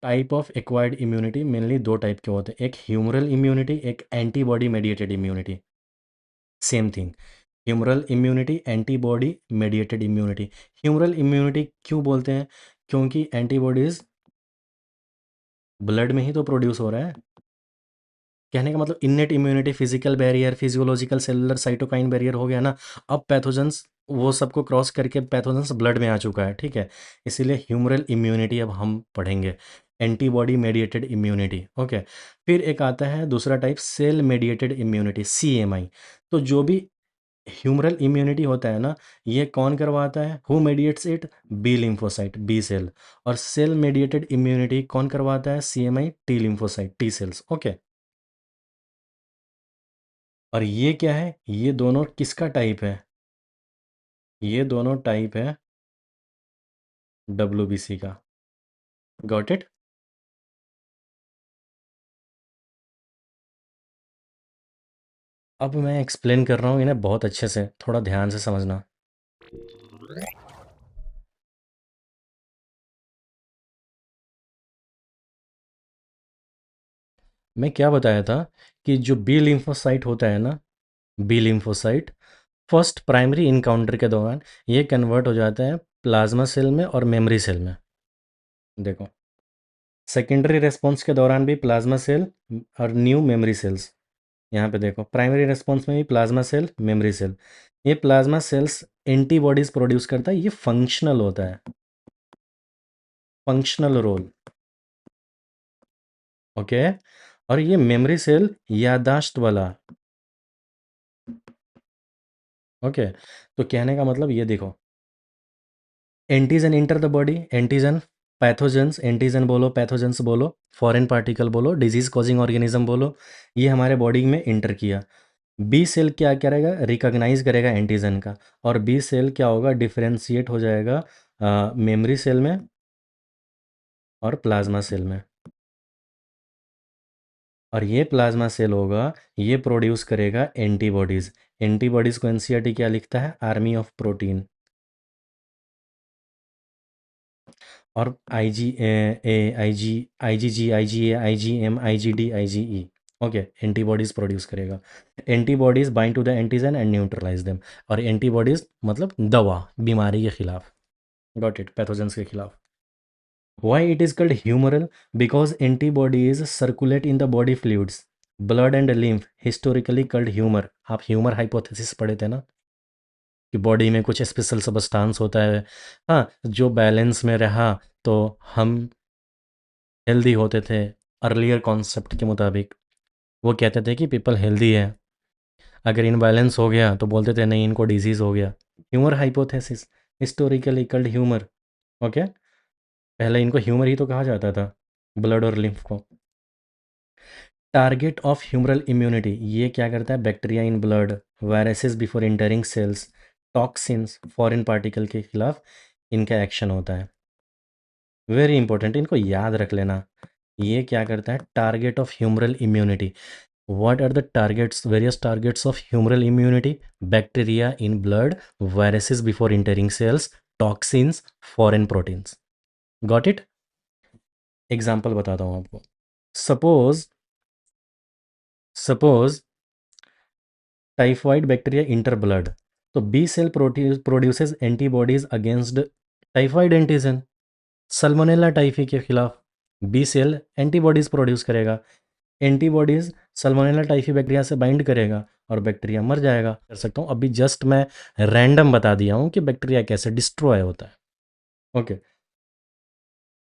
Type of acquired immunity mainly दो type के होते हैं, एक ह्यूमरल इम्यूनिटी, एक antibody mediated immunity. Same thing, humoral immunity, antibody mediated immunity. ह्यूमरल इम्यूनिटी क्यों बोलते हैं? क्योंकि एंटीबॉडीज ब्लड में ही तो प्रोड्यूस हो रहा है। कहने का मतलब innate immunity, physical barrier, physiological cellular cytokine barrier हो गया ना। अब पैथोजेंस वो सबको क्रॉस करके पैथोजेंस ब्लड में आ चुका है, ठीक है। इसीलिए ह्यूमरल इम्यूनिटी अब हम पढ़ेंगे, एंटीबॉडी मेडिएटेड इम्यूनिटी, ओके। फिर एक आता है दूसरा type, cell mediated immunity, CMI। तो जो भी ह्यूमरल इम्यूनिटी होता है ना, ये कौन करवाता है? Who mediates it? B lymphocyte, B cell. और सेल मेडिएटेड इम्यूनिटी कौन करवाता है? CMI, T lymphocyte, T cells, okay. और ये क्या है? ये दोनों किसका टाइप है? ये दोनों टाइप है WBC का। Got it? अब मैं एक्सप्लेन कर रहा हूँ इन्हें बहुत अच्छे से, थोड़ा ध्यान से समझना। मैं क्या बताया था कि जो बी लिम्फोसाइट होता है ना, B lymphocyte first primary encounter के दौरान ये कन्वर्ट हो जाता है प्लाज्मा सेल में और मेमोरी सेल में। देखो, सेकेंडरी रेस्पॉन्स के दौरान भी प्लाज्मा सेल और न्यू मेमोरी सेल्स। यहाँ पे देखो, प्राइमरी रेस्पॉन्स में भी प्लाज्मा सेल, मेमोरी सेल। ये प्लाज्मा सेल्स एंटीबॉडीज प्रोड्यूस करता है, ये फंक्शनल होता है, फंक्शनल रोल, ओके। और ये मेमोरी सेल याददाश्त वाला, ओके। तो कहने का मतलब ये देखो, antigen enter the body, antigen pathogens, antigen बोलो, पैथोजेंस बोलो, फॉरेन पार्टिकल बोलो, डिजीज कॉजिंग ऑर्गेनिज्म बोलो, ये हमारे बॉडी में इंटर किया। बी सेल क्या करेगा? रिकॉग्नाइज करेगा एंटीजन का, और बी सेल क्या होगा? डिफरेंशिएट हो जाएगा मेमोरी सेल में और प्लाज्मा सेल में। और ये प्लाज्मा सेल होगा, ये प्रोड्यूस करेगा एंटीबॉडीज़। एंटीबॉडीज़ को एनसीईआरटी क्या लिखता है? Army of protein. और IgG, IgA, IgM, IgD, IgE, okay, antibodies produce करेगा। Antibodies bind to the antigen and neutralise them. और एंटीबॉडीज़ मतलब दवा, बीमारी के खिलाफ, गॉट इट, पैथोजेंस के खिलाफ। Why it is called humoral? Because antibodies circulate in the body fluids, blood and lymph, historically called humor. आप ह्यूमर हाइपोथेसिस पढ़े थे ना, कि बॉडी में कुछ स्पेशल सबस्टांस होता है, हाँ, जो बैलेंस में रहा तो हम हेल्दी होते थे। अर्लियर कॉन्सेप्ट के मुताबिक वो कहते थे कि पीपल हेल्दी है, अगर इनबैलेंस हो गया तो बोलते थे नहीं, इनको डिजीज़ हो गया। Humour hypothesis, historically called humour, okay. पहले इनको ह्यूमर ही तो कहा जाता था, ब्लड और लिम्फ को। टारगेट ऑफ ह्यूमरल इम्यूनिटी, ये क्या करता है? Bacteria in blood, viruses before entering cells, toxins, foreign particle के खिलाफ इनका एक्शन होता है। वेरी इंपॉर्टेंट, इनको याद रख लेना। ये क्या करता है? Target of humoral immunity. What are the targets, various targets of humoral immunity? Bacteria in blood, viruses before entering cells, toxins, foreign proteins. Got it? Example बताता हूँ आपको। Suppose suppose typhoid bacteria enter blood, तो B cell produces antibodies against typhoid antigen, Salmonella typhi के खिलाफ B cell antibodies produce करेगा। Antibodies Salmonella typhi bacteria से bind करेगा और बैक्टीरिया मर जाएगा। कर सकता हूँ, अभी जस्ट मैं रैंडम बता दिया हूँ कि बैक्टीरिया कैसे डिस्ट्रॉय होता है, okay.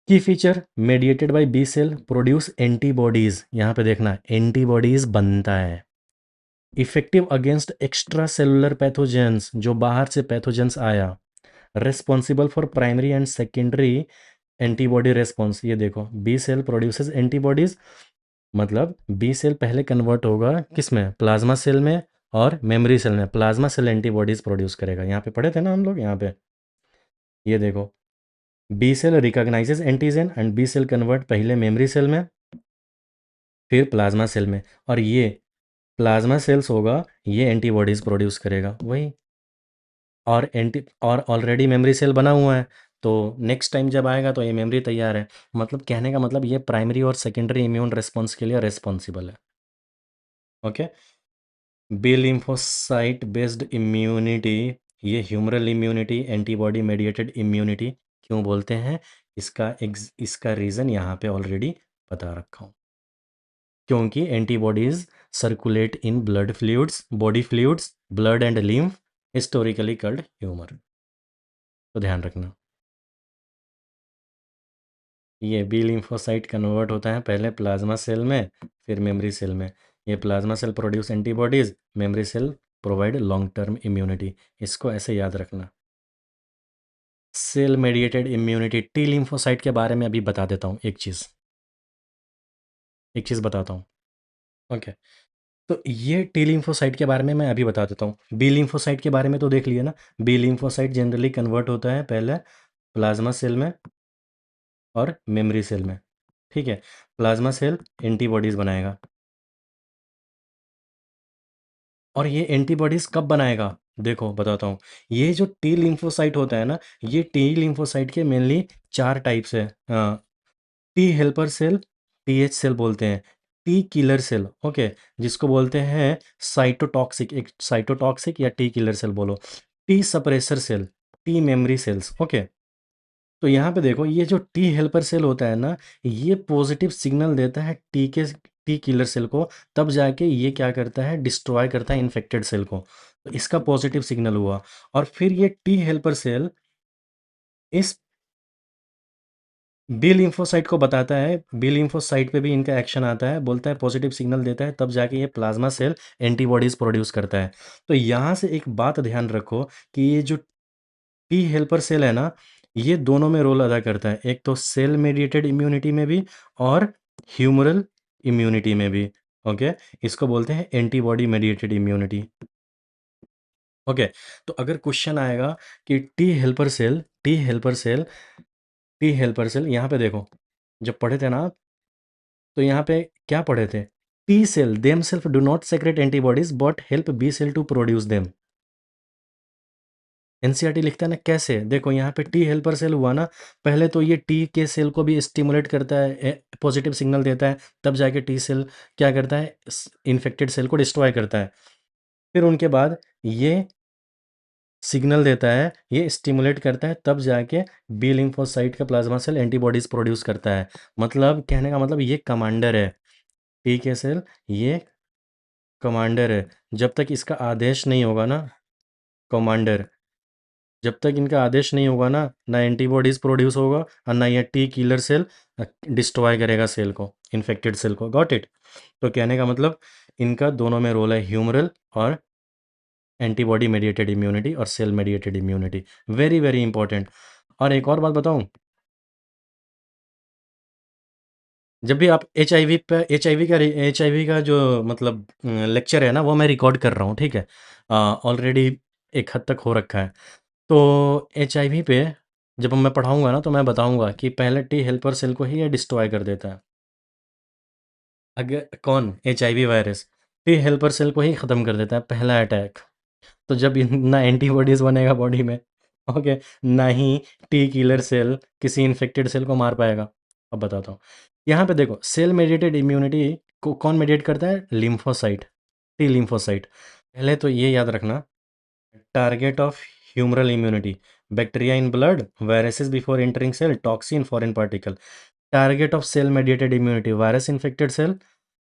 Key feature, mediated by B cell produce antibodies, यहाँ पे देखना एंटीबॉडीज बनता है, effective against extracellular pathogens, जो बाहर से पैथोजेंस आया, responsible for primary and secondary antibody response. ये देखो, बी सेल प्रोड्यूसेस एंटीबॉडीज, मतलब बी सेल पहले कन्वर्ट होगा किस में? प्लाज्मा सेल में और मेमोरी सेल में। प्लाज्मा सेल एंटीबॉडीज प्रोड्यूस करेगा, यहाँ पे पढ़े थे ना हम लोग, यहाँ पे ये देखो, B cell recognises antigen and B cell convert पहले मेमोरी सेल में फिर प्लाज्मा सेल में, और ये प्लाज्मा सेल्स होगा, ये एंटीबॉडीज़ प्रोड्यूस करेगा, वही। और ऑलरेडी मेमोरी सेल बना हुआ है, तो नेक्स्ट टाइम जब आएगा तो ये मेमोरी तैयार है। मतलब कहने का मतलब ये प्राइमरी और सेकेंडरी इम्यून रिस्पॉन्स के लिए रिस्पॉन्सिबल है। Okay. B lymphocyte based immunity, ये humoral immunity, antibody mediated immunity क्यों बोलते हैं, इसका रीज़न यहाँ पे ऑलरेडी बता रखा हूँ। क्योंकि antibodies circulate in blood fluids, body fluids, blood and lymph, historically called humour. तो ध्यान रखना, ये बी लिम्फोसाइट कन्वर्ट होता है पहले प्लाज्मा सेल में, फिर मेमोरी सेल में। ये plasma cell produce antibodies, memory cell provide long term immunity. इसको ऐसे याद रखना। Cell mediated immunity, T lymphocyte के बारे में अभी बता देता हूँ। एक चीज़ बताता हूँ। ओके। तो ये टी लिम्फोसाइट के बारे में मैं अभी बता देता हूँ। बी लिम्फोसाइट के बारे में तो देख लिया ना। बी लिम्फोसाइट जनरली कन्वर्ट होता है पहले प्लाज्मा सेल में और मेमोरी सेल में। ठीक है। प्लाज्मा सेल एंटीबॉडीज़ बनाएगा, और ये एंटीबॉडीज़ कब बनाएगा? देखो बताता हूँ। ये जो टी लिम्फोसाइट होता है ना, ये टी लिम्फोसाइट के मेनली 4 टाइप्स है। T helper cell, TH cell बोलते हैं, टी किलर सेल, ओके, जिसको बोलते हैं साइटोटॉक्सिक, एक साइटोटॉक्सिक या टी किलर सेल बोलो, T suppressor cell, T memory cells, okay. तो यहाँ पे देखो, ये जो टी हेल्पर सेल होता है ना, ये पॉजिटिव सिग्नल देता है टी किलर सेल को, तब जाके ये क्या करता है, डिस्ट्रॉय करता है इन्फेक्टेड सेल को। तो इसका पॉजिटिव सिग्नल हुआ। और फिर ये टी हेल्पर सेल इस बी लिम्फोसाइट को बताता है, बी लिम्फोसाइट पे भी इनका एक्शन आता है, बोलता है पॉजिटिव सिग्नल देता है, तब जाके ये प्लाज्मा सेल एंटीबॉडीज प्रोड्यूस करता है। तो यहाँ से एक बात ध्यान रखो कि ये जो टी हेल्पर सेल है ना, ये दोनों में रोल अदा करता है, एक तो सेल मेडिएटेड इम्यूनिटी में भी और ह्यूमरल इम्यूनिटी में भी। ओके। इसको बोलते हैं एंटीबॉडी मेडिएटेड इम्यूनिटी। ओके। तो अगर क्वेश्चन आएगा कि टी हेल्पर सेल यहाँ पे देखो, जब पढ़े थे ना, तो यहाँ पे क्या पढ़े थे? T cell themselves do not secrete antibodies but help B cell to produce them. NCERT लिखता है ना, कैसे? देखो यहाँ पे टी हेल्पर सेल हुआ ना, पहले तो ये टी के सेल को भी स्टिमुलेट करता है, पॉजिटिव सिग्नल देता है, तब जाके टी सेल क्या करता है, इन्फेक्टेड सेल को डिस्ट्रॉय करता है। फिर उनके बाद ये सिग्नल देता है, ये स्टिमुलेट करता है, तब जाके बी लिम्फोसाइट का प्लाज्मा सेल एंटीबॉडीज प्रोड्यूस करता है। मतलब कहने का मतलब ये कमांडर है, टी के सेल ये कमांडर है। जब तक इसका आदेश नहीं होगा ना, कमांडर, जब तक इनका आदेश नहीं होगा ना, ना एंटीबॉडीज प्रोड्यूस होगा और ना ये टी किलर सेल डिस्ट्रॉय करेगा सेल को, इन्फेक्टेड सेल को। Got it? तो कहने का मतलब इनका दोनों में रोल है, ह्यूमरल और एंटीबॉडी मेडिएटेड इम्यूनिटी और cell mediated immunity. Very very important. और एक और बात बताऊं, जब भी आप एच आई वी का जो मतलब लेक्चर है ना, वो मैं रिकॉर्ड कर रहा हूँ, ठीक है, ऑलरेडी एक हद तक हो रखा है। तो एच आई वी पे जब मैं पढ़ाऊँगा ना, तो मैं बताऊँगा कि पहले टी हेल्पर सेल को ही ये डिस्ट्रॉय कर देता है। अगर कौन? H I V virus T helper cell को ही ख़त्म कर देता है, पहला अटैक। तो जब ना एंटीबॉडीज़ बनेगा बॉडी में, ओके, ना ही टी किलर सेल किसी इन्फेक्टेड सेल को मार पाएगा। अब बताता हूँ। यहाँ पे देखो, सेल मेडिएटेड इम्यूनिटी को कौन मेडिएट करता है? Lymphocyte, T lymphocyte. पहले तो ये याद रखना, target of humoral immunity, bacteria in blood, viruses before entering cell, toxin, foreign particle. Target of cell mediated immunity, virus infected cell,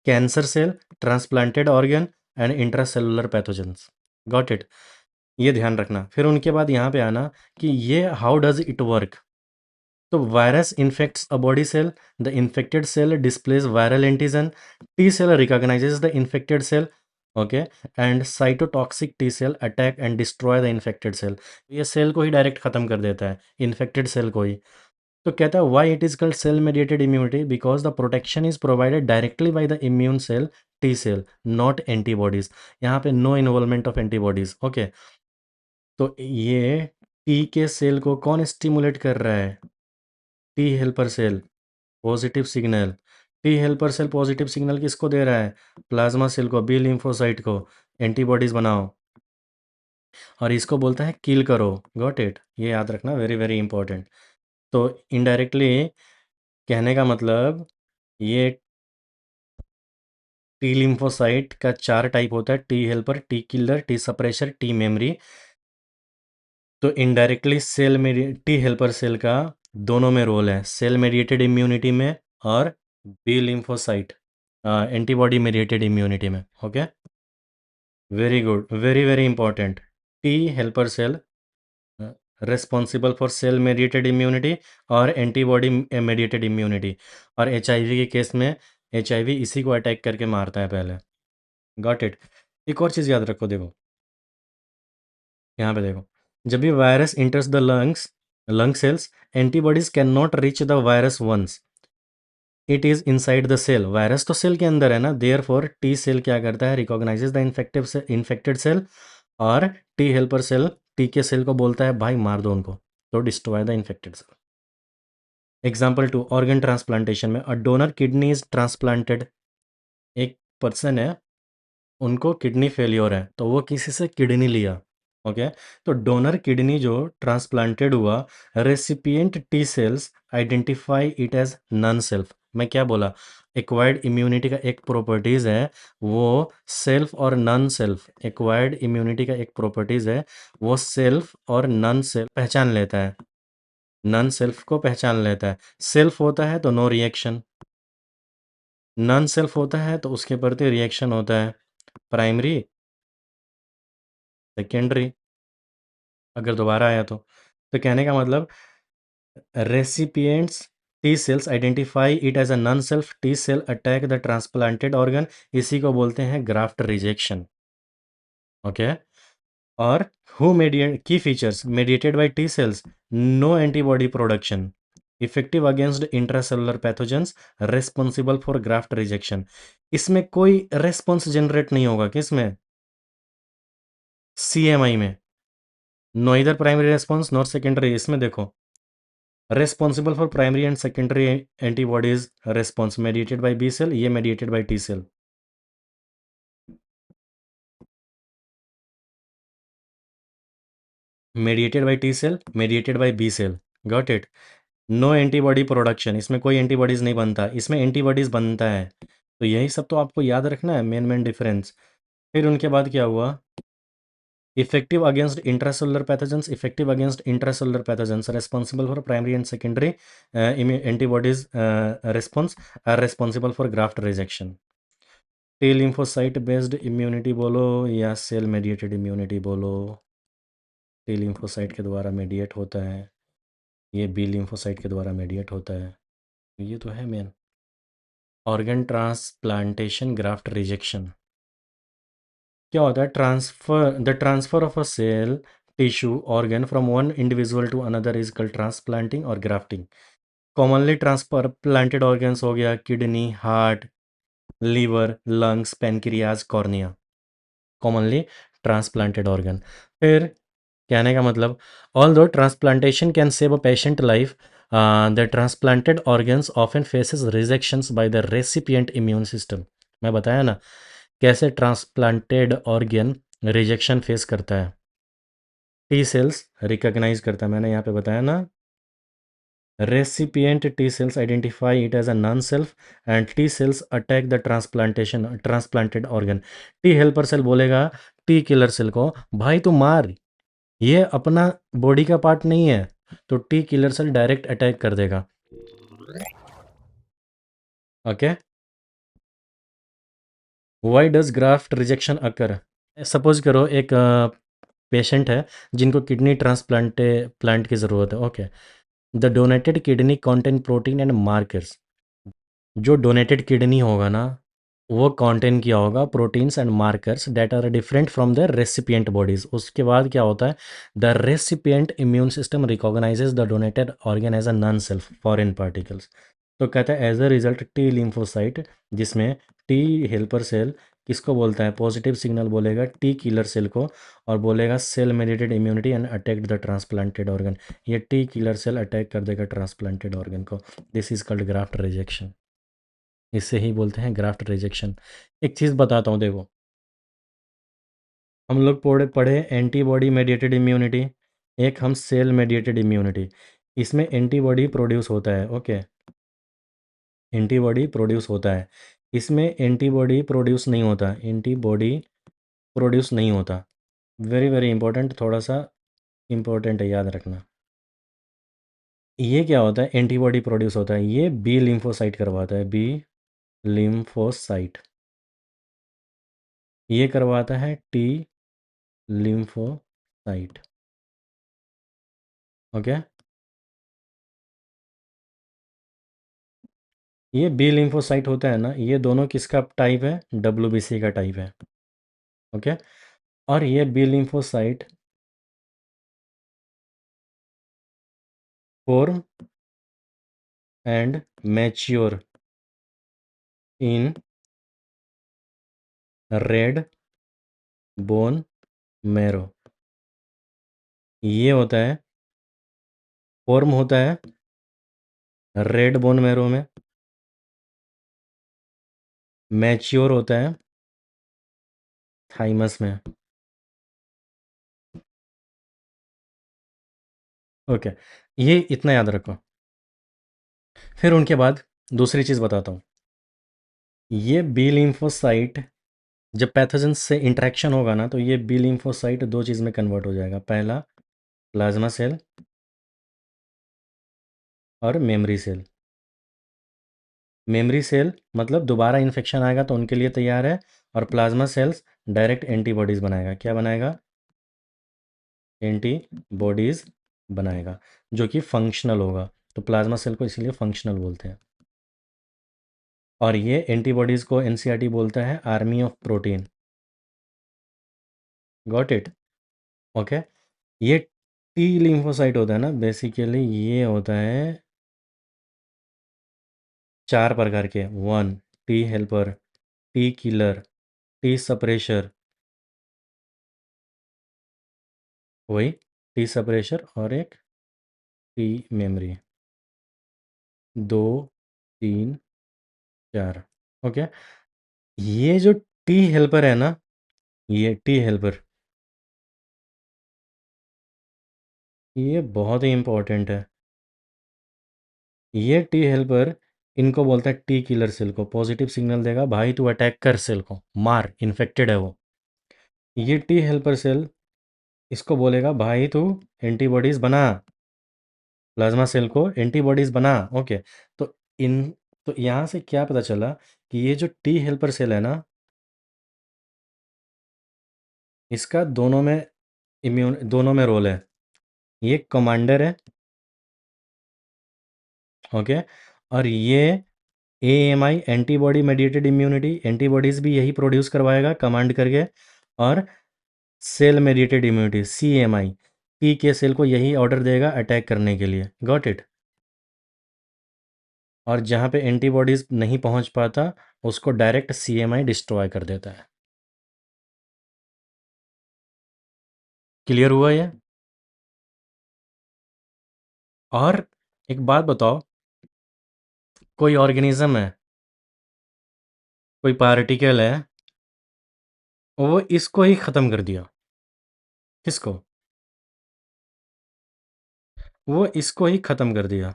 cancer cell, transplanted organ and intracellular pathogens. Got it? ये ध्यान रखना। फिर उनके बाद यहाँ पे आना कि ये हाउ डज इट वर्क। तो virus infects a body cell, the infected cell displays viral antigen, T cell recognises the infected cell, okay, and cytotoxic T cell attack and destroy the infected cell. ये cell को ही direct खत्म कर देता है, infected cell को ही। तो कहता है why it is called cell mediated immunity, because the protection is provided directly by the immune cell T cell, not antibodies. यहाँ पे no involvement of antibodies, okay. तो ये टी के सेल को कौन स्टिमुलेट कर रहा है? T helper cell, positive signal. T helper cell positive signal किसको दे रहा है? प्लाज्मा सेल को, बी लिम्फोसाइट को, एंटीबॉडीज बनाओ। और इसको बोलता है किल करो। Got it? ये याद रखना, वेरी वेरी इंपॉर्टेंट। तो इनडायरेक्टली कहने का मतलब, ये टी लिम्फोसाइट का 4 टाइप होता है: T helper, T killer, T suppressor, T memory. तो इनडायरेक्टली टी हेल्पर सेल का दोनों में रोल है, सेल मेडिएटेड इम्यूनिटी में और B lymphocyte antibody mediated immunity में। Okay, very good, very very important. T helper cell responsible for cell mediated immunity और antibody mediated immunity. और एचआईवी के केस में एचआईवी इसी को अटैक करके मारता है पहले। Got it? एक और चीज़ याद रखो, देखो यहाँ पे देखो, जब भी virus enters the lung cells, antibodies can not reach the virus once it is inside the cell. Virus तो सेल के अंदर है ना, देयर फॉर टी सेल क्या करता है, रिकॉग्नाइजेज द इन्फेक्टेड सेल, और टी हेल्पर सेल टी के सेल को बोलता है भाई मार दो उनको, तो destroy the infected cell. Example 2, organ transplantation में a donor kidney is transplanted. एक पर्सन है, उनको किडनी फेलियर है, तो वो किसी से किडनी लिया। ओके, तो डोनर किडनी जो ट्रांसप्लांटेड हुआ, recipient T cells identify it as non self. मैं क्या बोला, एक्वायर्ड इम्यूनिटी का एक प्रॉपर्टीज़ है वो सेल्फ और नॉन सेल्फ, एक्वायर्ड इम्यूनिटी का एक प्रॉपर्टीज़ है वो सेल्फ और नॉन सेल्फ पहचान लेता है, नॉन सेल्फ को पहचान लेता है। सेल्फ होता है तो नो रिएक्शन, नॉन सेल्फ होता है तो उसके प्रति रिएक्शन होता है, प्राइमरी सेकेंडरी, अगर दोबारा आया तो कहने का मतलब, recipients T cells identify it as a non self T cell attack the transplanted organ, इसी को बोलते हैं ग्राफ्ट रिजेक्शन। ओके, और हु मेडिएट की features, mediated by T cells, no antibody production, effective against intracellular pathogens, responsible for graft rejection. इसमें कोई response generate नहीं होगा, किसमें, सीएमआई में, नो इधर प्राइमरी रेस्पॉन्स नॉर सेकेंडरी। इसमें देखो, responsible for primary and secondary antibodies response mediated by B cell, ये mediated by T cell। mediated by T cell, mediated by B cell। got it? No antibody production, इसमें कोई antibodies नहीं बनता, इसमें antibodies बनता है। तो यही सब तो आपको याद रखना है, मेन डिफरेंस। फिर उनके बाद क्या हुआ, effective against intracellular pathogens, effective against intracellular pathogens, responsible for primary and secondary antibodies response, are responsible for graft rejection. T lymphocyte based immunity बोलो या सेल मेडिएटेड इम्यूनिटी बोलो, टी लिम्फोसाइट के द्वारा मेडिएट होता है, ये बी लिम्फोसाइट के द्वारा मेडिएट होता है। ये तो है main. Organ transplantation graft rejection क्या होता है, transfer of a cell tissue organ from one individual to another is called transplanting और ग्राफ्टिंग। कॉमनली ट्रांसप्लांटेड ऑर्गन्स हो गया kidney, heart, liver, lungs, pancreas, cornea, commonly transplanted organ. फिर कहने का मतलब, although transplantation can save a patient life, the transplanted organs often faces rejections by the recipient immune system. मैं बताया ना कैसे ट्रांसप्लांटेड ऑर्गन रिजेक्शन फेस करता है, टी सेल्स रिकॉग्नाइज करता है, मैंने यहाँ पे बताया ना, recipient T cells identify it as a non self and T cells attack the transplanted organ. T helper cell बोलेगा टी किलर सेल को भाई तू मार, ये अपना बॉडी का पार्ट नहीं है, तो T killer cell direct attack कर देगा। Okay, why does graft rejection occur. Suppose करो एक पेशेंट है जिनको किडनी प्लांट की ज़रूरत है। Okay, the donated kidney contain protein and markers. जो डोनेटेड किडनी होगा ना, वो कॉन्टेन किया होगा proteins and markers that are different from the recipient bodies. उसके बाद क्या होता है, the recipient immune system recognizes the donated organ as a non self foreign particles. तो कहता है as a result T lymphocyte, जिसमें टी हेल्पर सेल किसको बोलता है, पॉजिटिव सिग्नल बोलेगा टी किलर सेल को, और बोलेगा cell mediated immunity and attack the transplanted organ. ये टी किलर सेल अटैक कर देगा ट्रांसप्लांटेड ऑर्गन को। This is called graft rejection, इसे ही बोलते हैं ग्राफ्ट रिजेक्शन। एक चीज़ बताता हूँ देखो, हम लोग पढ़े एंटीबॉडी मेडिएटेड इम्यूनिटी, एक हम सेल मेडिएटेड इम्यूनिटी। इसमें एंटीबॉडी प्रोड्यूस होता है, ओके, एंटीबॉडी प्रोड्यूस होता है। इसमें एंटीबॉडी प्रोड्यूस नहीं होता, एंटीबॉडी प्रोड्यूस नहीं होता। वेरी वेरी इंपॉर्टेंट, थोड़ा सा इंपॉर्टेंट है, याद रखना। ये क्या होता है, एंटीबॉडी प्रोड्यूस होता है, ये बी लिम्फोसाइट करवाता है, बी लिम्फोसाइट। ये करवाता है टी लिम्फोसाइट, ओके। ये बी लिम्फोसाइट होता है ना, ये दोनों किसका टाइप है, डब्ल्यूबीसी का टाइप है, ओके। और ये B lymphocyte form and mature in red bone marrow। ये होता है, फॉर्म होता है रेड बोन मैरो में, मैच्योर होता है थाइमस में, ओके। ये इतना याद रखो। फिर उनके बाद दूसरी चीज़ बताता हूँ। ये बी लिम्फोसाइट जब पैथोजन से इंटरेक्शन होगा ना, तो ये बी लिम्फोसाइट दो चीज़ में कन्वर्ट हो जाएगा, पहला प्लाज्मा सेल और मेमोरी सेल। मेमोरी सेल मतलब दोबारा इन्फेक्शन आएगा तो उनके लिए तैयार है, और प्लाज्मा सेल्स डायरेक्ट एंटीबॉडीज़ बनाएगा। क्या बनाएगा, एंटीबॉडीज़ बनाएगा, जो कि फंक्शनल होगा। तो प्लाज्मा सेल को इसीलिए फंक्शनल बोलते हैं। और ये एंटीबॉडीज़ को एनसीईआरटी बोलता है army of protein. Got it, okay. ये टी लिम्फोसाइट होता है ना, बेसिकली ये होता है 4 प्रकार के, 1 T helper, T killer, T suppressor, वही टी सप्रेशर, और एक टी मेमोरी, 2 3 4, ओके। ये जो टी हेल्पर है ना, ये टी हेल्पर, ये बहुत ही इम्पोर्टेंट है। ये टी हेल्पर, इनको बोलता है टी किलर सेल को, पॉजिटिव सिग्नल देगा भाई तू अटैक कर सेल को, मार, इन्फेक्टेड है वो। ये टी हेल्पर सेल इसको बोलेगा भाई तू एंटीबॉडीज़ बना, प्लाज्मा सेल को एंटीबॉडीज़ बना, ओके। तो इन तो यहाँ से क्या पता चला कि ये जो टी हेल्पर सेल है ना, इसका दोनों में रोल है। ये कमांडर है, ओके। और ये AMI antibody mediated immunity, antibodies भी यही प्रोड्यूस करवाएगा कमांड करके। और cell mediated immunity CMI, T के सेल को यही ऑर्डर देगा अटैक करने के लिए। Got it. और जहाँ पे एंटीबॉडीज़ नहीं पहुँच पाता, उसको डायरेक्ट सीएमआई डिस्ट्रॉय कर देता है। क्लियर हुआ ये? और एक बात बताओ, कोई ऑर्गेनिज्म है, कोई पार्टिकल है, वो इसको ही ख़त्म कर दिया, किसको, वो इसको ही ख़त्म कर दिया,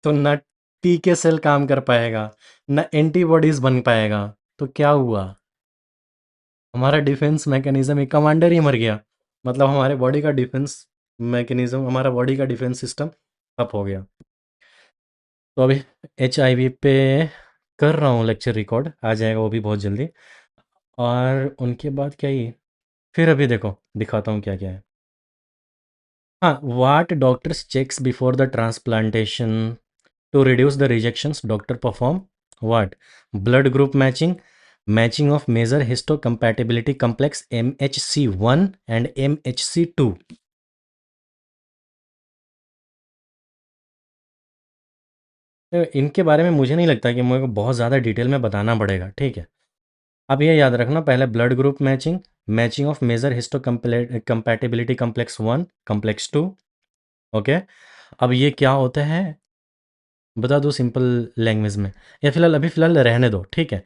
तो न टी के सेल काम कर पाएगा, न एंटीबॉडीज़ बन पाएगा। तो क्या हुआ, हमारा डिफेंस मैकेनिज्म, एक कमांडर ही मर गया। मतलब हमारे बॉडी का डिफेंस मैकेनिज्म, हमारा बॉडी का डिफेंस सिस्टम अप हो गया। तो अभी HIV पे कर रहा हूँ लेक्चर रिकॉर्ड, आ जाएगा वो भी बहुत जल्दी। और उनके बाद क्या ही, फिर अभी देखो दिखाता हूँ क्या क्या है। हाँ, what doctors checks before the transplantation to reduce the rejections, doctor perform what, blood group matching, matching of major histocompatibility complex MHC1 and MHC2। तो इनके बारे में मुझे नहीं लगता कि मुझे बहुत ज़्यादा डिटेल में बताना पड़ेगा, ठीक है। अब ये याद रखना, पहले blood group matching, matching of major histocompatibility complex 1, complex 2, okay. अब ये क्या होता है बता दो सिंपल लैंग्वेज में, या फिलहाल अभी फ़िलहाल रहने दो, ठीक है।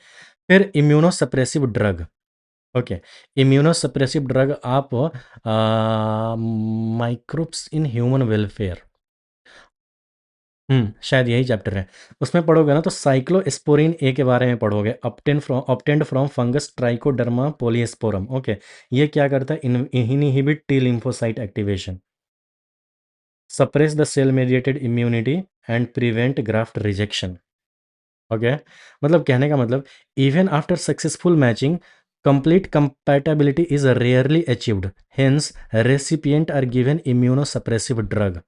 फिर immunosuppressive drug, okay, immunosuppressive drug आप माइक्रोब्स इन ह्यूमन वेलफेयर, शायद यही चैप्टर है। उसमें पढ़ोगे ना तो साइक्लोस्पोरिन ए के बारे में पढ़ोगे, obtained from fungus Trichoderma polysporum, okay. ये क्या करता है? Inhibit T lymphocyte activation, suppress the cell mediated immunity and prevent graft rejection, okay. मतलब कहने का मतलब, even after successful matching complete compatibility is rarely achieved, hence recipient are given immunosuppressive drug।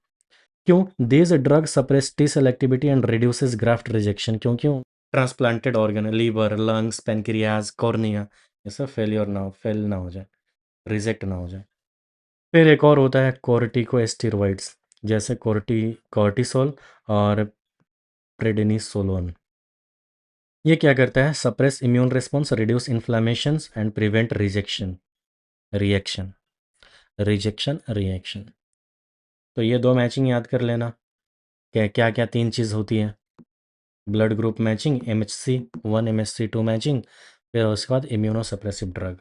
क्यों? These drugs suppress T cell activity and reduces graft rejection। क्यों? Transplanted organ, liver, lungs, pancreas, cornea, ये सब fail ना हो जाए, reject ना हो जाए। फिर एक और होता है कोर्टिकोस्टेरॉइड्स, जैसे कॉर्टिसोल और प्रेडनिसोलोन। ये क्या करता है? Suppress immune response, reduce inflammations and prevent reaction. Reaction. तो ये 2 मैचिंग याद कर लेना। क्या क्या 3 चीज़ होती है? Blood group matching, MHC1 MHC2 matching, फिर उसके बाद इम्यूनोसप्रेसिव ड्रग।